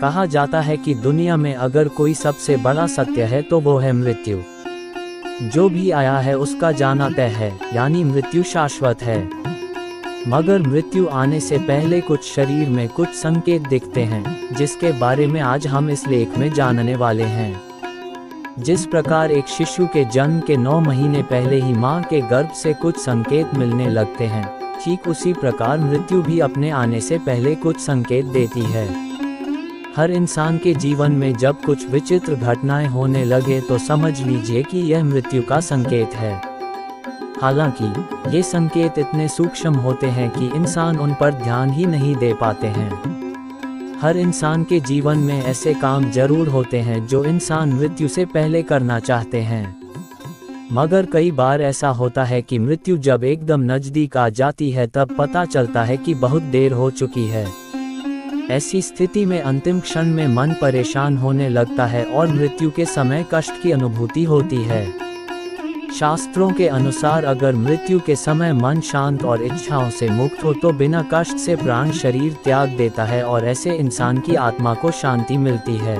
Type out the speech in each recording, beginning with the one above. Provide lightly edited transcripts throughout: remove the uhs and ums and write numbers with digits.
कहा जाता है कि दुनिया में अगर कोई सबसे बड़ा सत्य है तो वो है मृत्यु। जो भी आया है उसका जाना तय है, यानी मृत्यु शाश्वत है। मगर मृत्यु आने से पहले कुछ शरीर में कुछ संकेत दिखते हैं, जिसके बारे में आज हम इस लेख में जानने वाले हैं। जिस प्रकार एक शिशु के जन्म के 9 महीने पहले ही मां के गर्भ से कुछ संकेत मिलने लगते हैं, ठीक उसी प्रकार मृत्यु भी अपने आने से पहले कुछ संकेत देती है। हर इंसान के जीवन में जब कुछ विचित्र घटनाएं होने लगे तो समझ लीजिए कि यह मृत्यु का संकेत है। हालांकि ये संकेत इतने सूक्ष्म होते हैं कि इंसान उन पर ध्यान ही नहीं दे पाते हैं। हर इंसान के जीवन में ऐसे काम जरूर होते हैं जो इंसान मृत्यु से पहले करना चाहते हैं, मगर कई बार ऐसा होता है कि मृत्यु जब एकदम नजदीक आ जाती है तब पता चलता है कि बहुत देर हो चुकी है। ऐसी स्थिति में अंतिम क्षण में मन परेशान होने लगता है और मृत्यु के समय कष्ट की अनुभूति होती है। शास्त्रों के अनुसार अगर मृत्यु के समय मन शांत और इच्छाओं से मुक्त हो तो बिना कष्ट से प्राण शरीर त्याग देता है और ऐसे इंसान की आत्मा को शांति मिलती है।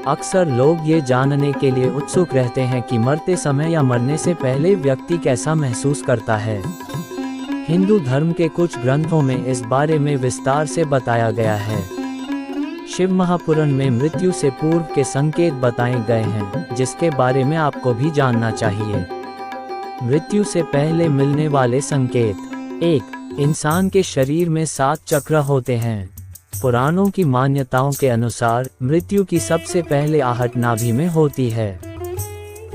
अक्सर लोग ये जानने के लिए उत्सुक रहते हैं कि मरते समय या मरने से पहले व्यक्ति कैसा महसूस करता है। हिंदू धर्म के कुछ ग्रंथों में इस बारे में विस्तार से बताया गया है। शिव महापुराण में मृत्यु से पूर्व के संकेत बताए गए हैं, जिसके बारे में आपको भी जानना चाहिए। मृत्यु से पहले मिलने वाले संकेत। 1. इंसान के शरीर में 7 चक्र होते हैं। पुराणों की मान्यताओं के अनुसार मृत्यु की सबसे पहले आहट नाभि में होती है।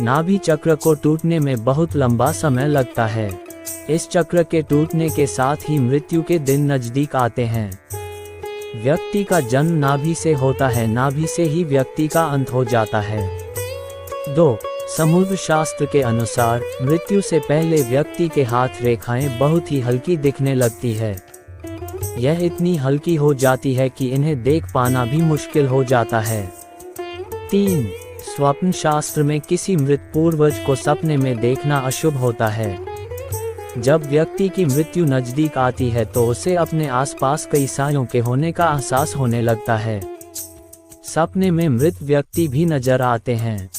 नाभि चक्र को टूटने में बहुत लंबा समय लगता है। इस चक्र के टूटने के साथ ही मृत्यु के दिन नजदीक आते हैं। व्यक्ति का जन्म नाभि से होता है, नाभि से ही व्यक्ति का अंत हो जाता है। 2. समुद्र शास्त्र के अनुसार मृत्यु से पहले व्यक्ति के हाथ रेखाएं बहुत ही हल्की दिखने लगती है। यह इतनी हल्की हो जाती है कि इन्हें देख पाना भी मुश्किल हो जाता है। 3. स्वप्न शास्त्र में किसी मृत पूर्वज को सपने में देखना अशुभ होता है। जब व्यक्ति की मृत्यु नजदीक आती है तो उसे अपने आसपास कई सायों के होने का एहसास होने लगता है। सपने में मृत व्यक्ति भी नजर आते हैं।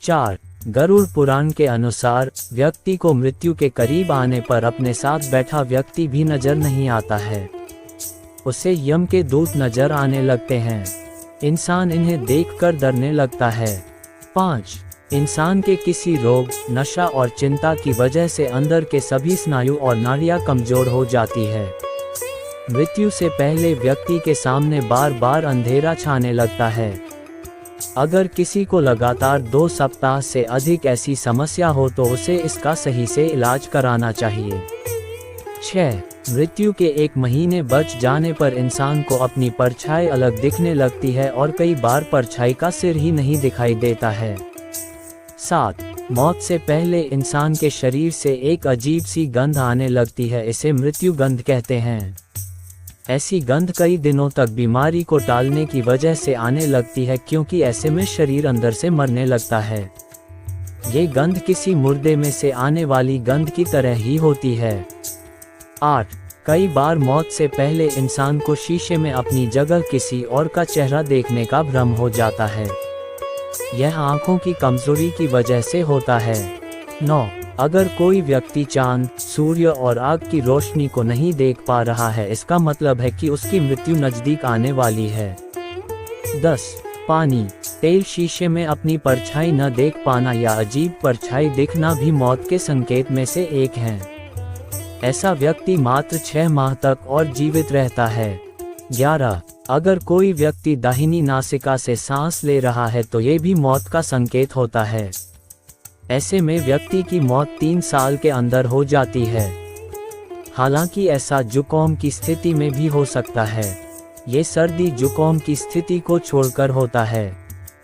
4. गरुड़ पुराण के अनुसार व्यक्ति को मृत्यु के करीब आने पर अपने साथ बैठा व्यक्ति भी नजर नहीं आता है, उसे यम के दूत नजर आने लगते हैं। इंसान इन्हें देखकर डरने लगता है। 5. इंसान के किसी रोग, नशा और चिंता की वजह से अंदर के सभी स्नायु और नाड़ियां कमजोर हो जाती है। मृत्यु से पहले व्यक्ति के सामने बार बार अंधेरा छाने लगता है। अगर किसी को लगातार 2 सप्ताह से अधिक ऐसी समस्या हो तो उसे इसका सही से इलाज कराना चाहिए। 6. मृत्यु के 1 महीने बच जाने पर इंसान को अपनी परछाई अलग दिखने लगती है और कई बार परछाई का सिर ही नहीं दिखाई देता है। 7. मौत से पहले इंसान के शरीर से एक अजीब सी गंध आने लगती है, इसे मृत्यु गंध कहते हैं। ऐसी गंध कई दिनों तक बीमारी को टालने की वजह से आने लगती है, क्योंकि ऐसे में शरीर अंदर से मरने लगता है। ये गंध किसी मुर्दे में से आने वाली गंध की तरह ही होती है। 8. कई बार मौत से पहले इंसान को शीशे में अपनी जगह किसी और का चेहरा देखने का भ्रम हो जाता है। यह आंखों की कमजोरी की वजह से होता है। 9. अगर कोई व्यक्ति चांद, सूर्य और आग की रोशनी को नहीं देख पा रहा है, इसका मतलब है कि उसकी मृत्यु नजदीक आने वाली है। 10. पानी, तेल, शीशे में अपनी परछाई न देख पाना या अजीब परछाई दिखना भी मौत के संकेत में से एक है। ऐसा व्यक्ति मात्र 6 माह तक और जीवित रहता है। 11. अगर कोई व्यक्ति दाहिनी नासिका से सांस ले रहा है तो ये भी मौत का संकेत होता है। ऐसे में व्यक्ति की मौत 3 साल के अंदर हो जाती है। हालांकि ऐसा जुकाम की स्थिति में भी हो सकता है। ये सर्दी जुकाम की स्थिति को छोड़कर होता है।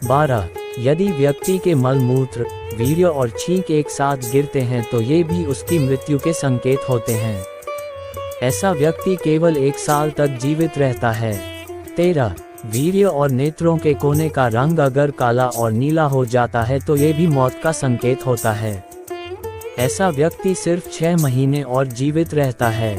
12. यदि व्यक्ति के मलमूत्र, वीर्य और छींक एक साथ गिरते हैं तो ये भी उसकी मृत्यु के संकेत होते हैं। ऐसा व्यक्ति केवल 1 साल तक जीवित रहता है। 13. वीर्य और नेत्रों के कोने का रंग अगर काला और नीला हो जाता है तो ये भी मौत का संकेत होता है। ऐसा व्यक्ति सिर्फ 6 महीने और जीवित रहता है।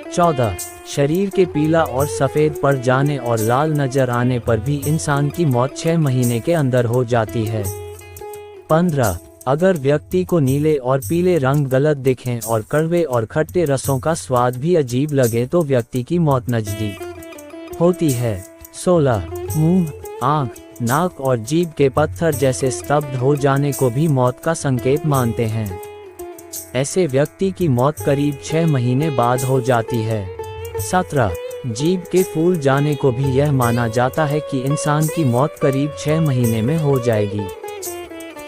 14. शरीर के पीला और सफ़ेद पड़ जाने और लाल नज़र आने पर भी इंसान की मौत 6 महीने के अंदर हो जाती है। 15. अगर व्यक्ति को नीले और पीले रंग गलत दिखें और कड़वे और खट्टे रसों का स्वाद भी अजीब लगे तो व्यक्ति की मौत नज़दीक होती है। 16. मुंह, आँख, नाक और जीभ के पत्थर जैसे स्तब्ध हो जाने को भी मौत का संकेत मानते हैं। ऐसे व्यक्ति की मौत करीब 6 महीने बाद हो जाती है। 17. जीभ के फूल जाने को भी यह माना जाता है कि इंसान की मौत करीब 6 महीने में हो जाएगी।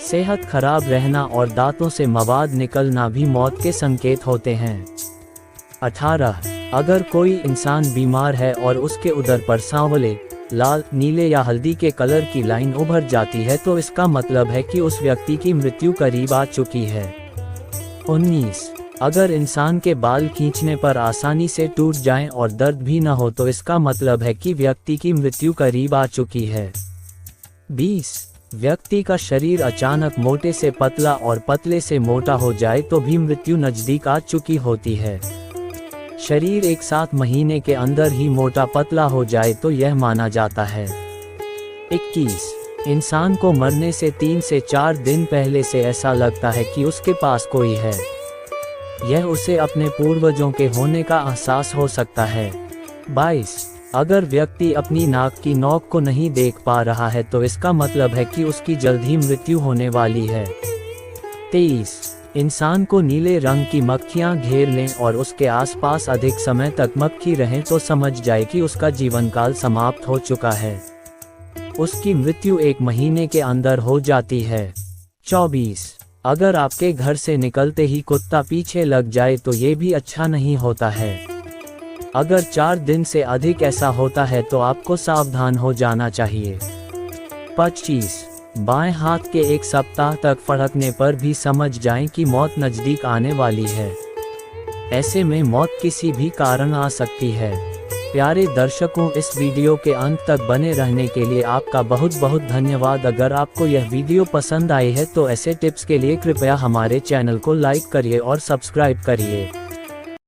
सेहत खराब रहना और दांतों से मवाद निकलना भी मौत के संकेत होते हैं। 18. अगर कोई इंसान बीमार है और उसके उदर पर सांवले, लाल, नीले या हल्दी के कलर की लाइन उभर जाती है तो इसका मतलब है कि उस व्यक्ति की मृत्यु करीब आ चुकी है। 19. अगर इंसान के बाल खींचने पर आसानी से टूट जाएं और दर्द भी न हो तो इसका मतलब है कि व्यक्ति की मृत्यु करीब आ चुकी है। 20. व्यक्ति का शरीर अचानक मोटे से पतला और पतले से मोटा हो जाए तो भी मृत्यु नज़दीक आ चुकी होती है। शरीर एक 7 महीने के अंदर ही मोटा पतला हो जाए तो यह माना जाता है। 21. इंसान को मरने से 3 से 4 दिन पहले से ऐसा लगता है कि उसके पास कोई है। यह उसे अपने पूर्वजों के होने का एहसास हो सकता है। 22. अगर व्यक्ति अपनी नाक की नोक को नहीं देख पा रहा है तो इसका मतलब है कि उसकी जल्द ही मृत्यु होने वाली है। 23. इंसान को नीले रंग की मक्खियां घेर लें और उसके आसपास अधिक समय तक मक्खी रहें तो समझ जाए कि उसका जीवन काल समाप्त हो चुका है। उसकी मृत्यु 1 महीने के अंदर हो जाती है। 24. अगर आपके घर से निकलते ही कुत्ता पीछे लग जाए तो ये भी अच्छा नहीं होता है। अगर 4 दिन से अधिक ऐसा होता है तो आपको सावधान हो जाना चाहिए। 25. बाएं हाथ के 1 सप्ताह तक फड़कने पर भी समझ जाएं कि मौत नज़दीक आने वाली है। ऐसे में मौत किसी भी कारण आ सकती है। प्यारे दर्शकों, इस वीडियो के अंत तक बने रहने के लिए आपका बहुत बहुत धन्यवाद। अगर आपको यह वीडियो पसंद आई है तो ऐसे टिप्स के लिए कृपया हमारे चैनल को लाइक करिए और सब्सक्राइब करिए।